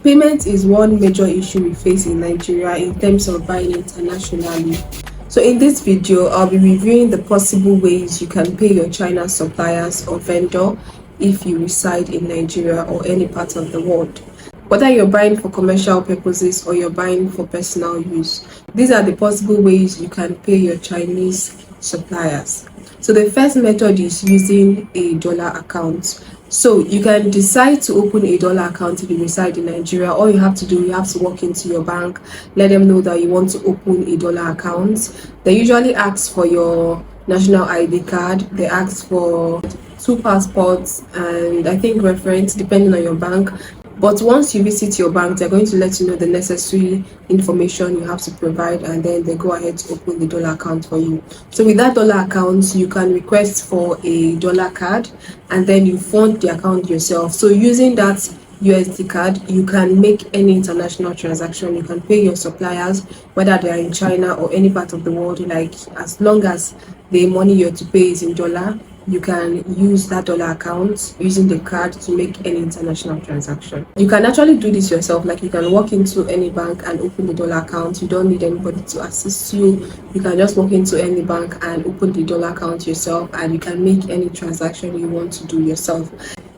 Payment is one major issue we face in Nigeria in terms of buying internationally. So in this video, I'll be reviewing the possible ways you can pay your China suppliers or vendor if you reside in Nigeria or any part of the world. Whether you're buying for commercial purposes or you're buying for personal use, these are the possible ways you can pay your Chinese suppliers. So the first method is using a dollar account. So you can decide to open a dollar account if you reside in Nigeria. All you have to do, you have to walk into your bank, let them know that you want to open a dollar account. They usually ask for your national ID card. They ask for 2 passports and I think reference depending on your bank. But once you visit your bank, they're going to let you know the necessary information you have to provide, and then they go ahead to open the dollar account for you. So with that dollar account, you can request for a dollar card and then you fund the account yourself. So using that USD card, you can make any international transaction. You can pay your suppliers, whether they are in China or any part of the world, like as long as the money you're to pay is in dollar, you can use that dollar account using the card to make any international transaction. You can actually do this yourself, like you can walk into any bank and open the dollar account. You don't need anybody to assist you. You can just walk into any bank and open the dollar account yourself, and you can make any transaction you want to do yourself.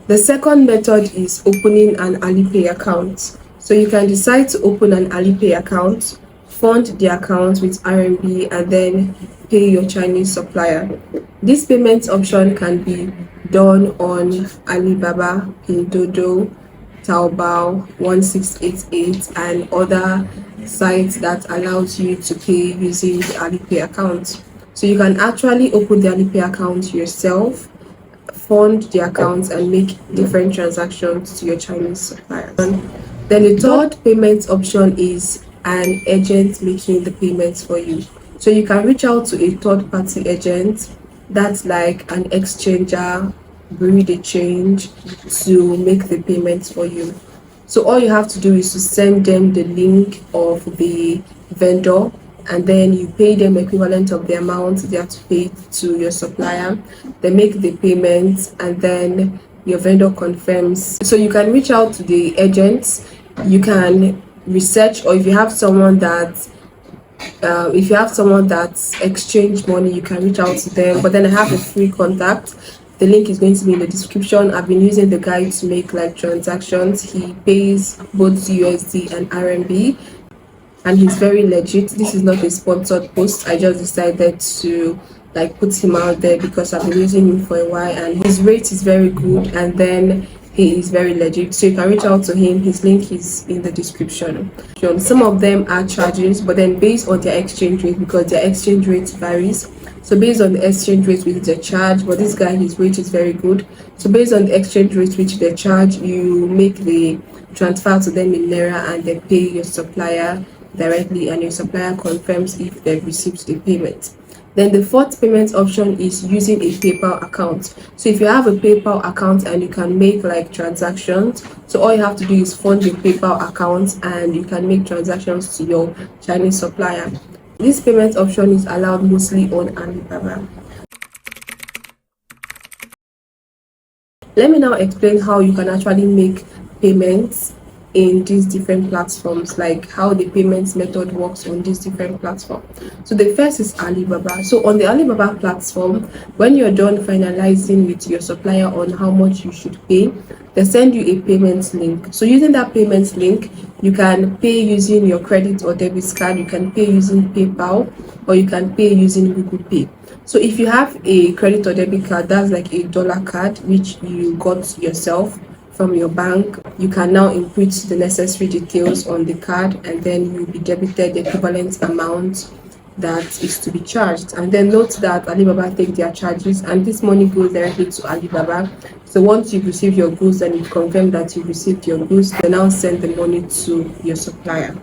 The second method is opening an Alipay account. So you can decide to open an Alipay account, fund the account with RMB, and then pay your Chinese supplier. This payment option can be done on Alibaba, Pinduoduo, Taobao, 1688, and other sites that allows you to pay using the Alipay account. So you can actually open the Alipay account yourself, fund the account, and make different transactions to your Chinese supplier. Then the third payment option is an agent making the payments for you. So you can reach out to a third-party agent, that's like an exchanger, bureau de change, to make the payments for you. So all you have to do is to send them the link of the vendor, and then you pay them equivalent of the amount they have to pay to your supplier. They make the payments and then your vendor confirms. So you can reach out to the agents, you can research, or if you have someone that exchange money, you can reach out to them. But then I have a free contact. The link is going to be in the description. I've been using the guy to make like transactions. He pays both USD and RMB, and he's very legit. This is not a sponsored post. I just decided to like put him out there because I've been using him for a while, and his rate is very good, and then he is very legit. So you can reach out to him. His link is in the description. Some of them are charges, but then based on their exchange rate, because their exchange rate varies. So based on the exchange rate which they charge, but this guy, his rate is very good. So based on the exchange rate which they charge, you make the transfer to them in Naira, and they pay your supplier directly, and your supplier confirms if they've received the payment. Then the fourth payment option is using a PayPal account. So if you have a PayPal account and you can make like transactions, so all you have to do is fund your PayPal account and you can make transactions to your Chinese supplier. This payment option is allowed mostly on Alibaba. Let me now explain how you can actually make payments in these different platforms, like how the payments method works on these different platforms. So the first is Alibaba. So on the Alibaba platform, when you're done finalizing with your supplier on how much you should pay, they send you a payment link. So using that payment link, you can pay using your credit or debit card, you can pay using PayPal, or you can pay using Google Pay. So if you have a credit or debit card, that's like a dollar card which you got yourself from your bank, you can now input the necessary details on the card, and then you'll be debited the equivalent amount that is to be charged. And then note that Alibaba take their charges, and this money goes directly to Alibaba. So once you've received your goods and you've confirmed that you've received your goods, they now send the money to your supplier.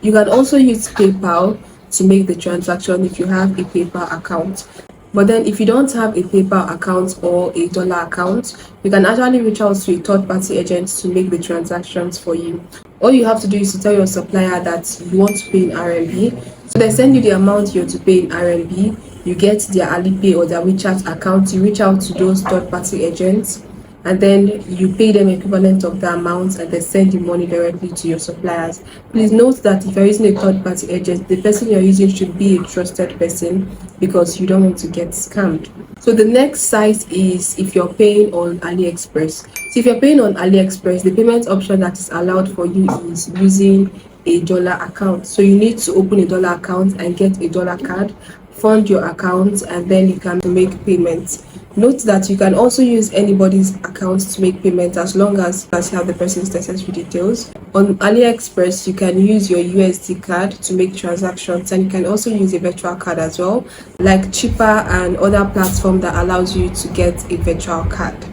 You can also use PayPal to make the transaction if you have a PayPal account. But then if you don't have a PayPal account or a dollar account, you can actually reach out to a third-party agent to make the transactions for you. All you have to do is to tell your supplier that you want to pay in RMB. So they send you the amount you're to pay in RMB. You get their Alipay or their Wechat account. You reach out to those third-party agents. and then you pay them equivalent of the amount and then send the money directly to your suppliers. Please note that if you're using a third-party agent, the person you're using should be a trusted person because you don't want to get scammed. So the next site is if you're paying on AliExpress. So if you're paying on AliExpress, the payment option that is allowed for you is using a dollar account. So you need to open a dollar account and get a dollar card, fund your account, and then you can make payments. Note that you can also use anybody's account to make payments as long as you have the person's necessary details. On AliExpress, you can use your USD card to make transactions, and you can also use a virtual card as well, like Cheaper and other platform that allows you to get a virtual card.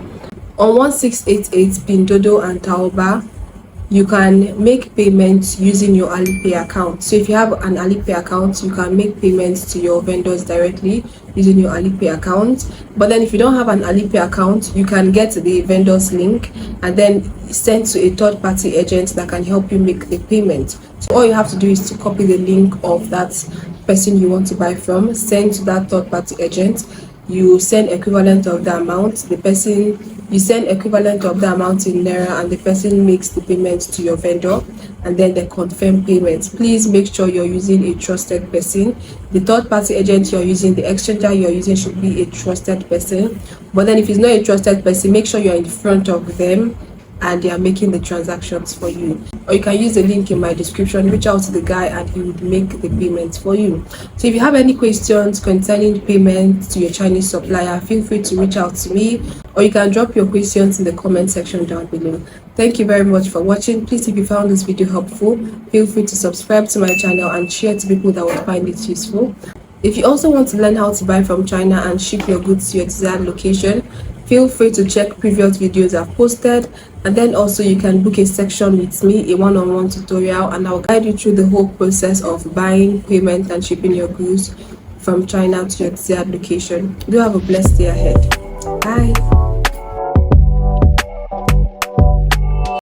On 1688, Pinduoduo and Taobao, you can make payments using your Alipay account. So if you have an Alipay account, you can make payments to your vendors directly using your Alipay account. But then if you don't have an Alipay account, you can get the vendor's link and then send to a third-party agent that can help you make the payment. So all you have to do is to copy the link of that person you want to buy from, send to that third-party agent. You send equivalent of the amount, you send equivalent of the amount in naira, and the person makes the payment to your vendor, and then they confirm payments. Please make sure you're using a trusted person. The third-party agent you're using, the exchanger you're using should be a trusted person. But then if it's not a trusted person, make sure you're in front of them and they are making the transactions for you. Or you can use the link in my description, reach out to the guy and he would make the payment for you. So if you have any questions concerning payment to your Chinese supplier, feel free to reach out to me, or you can drop your questions in the comment section down below. Thank you very much for watching. Please, if you found this video helpful, feel free to subscribe to my channel and share to people that would find it useful. If you also want to learn how to buy from China and ship your goods to your desired location, feel free to check previous videos I've posted, and then also you can book a section with me, a one-on-one tutorial, and I'll guide you through the whole process of buying, payment, and shipping your goods from China to your desired location. Do have a blessed day ahead. Bye.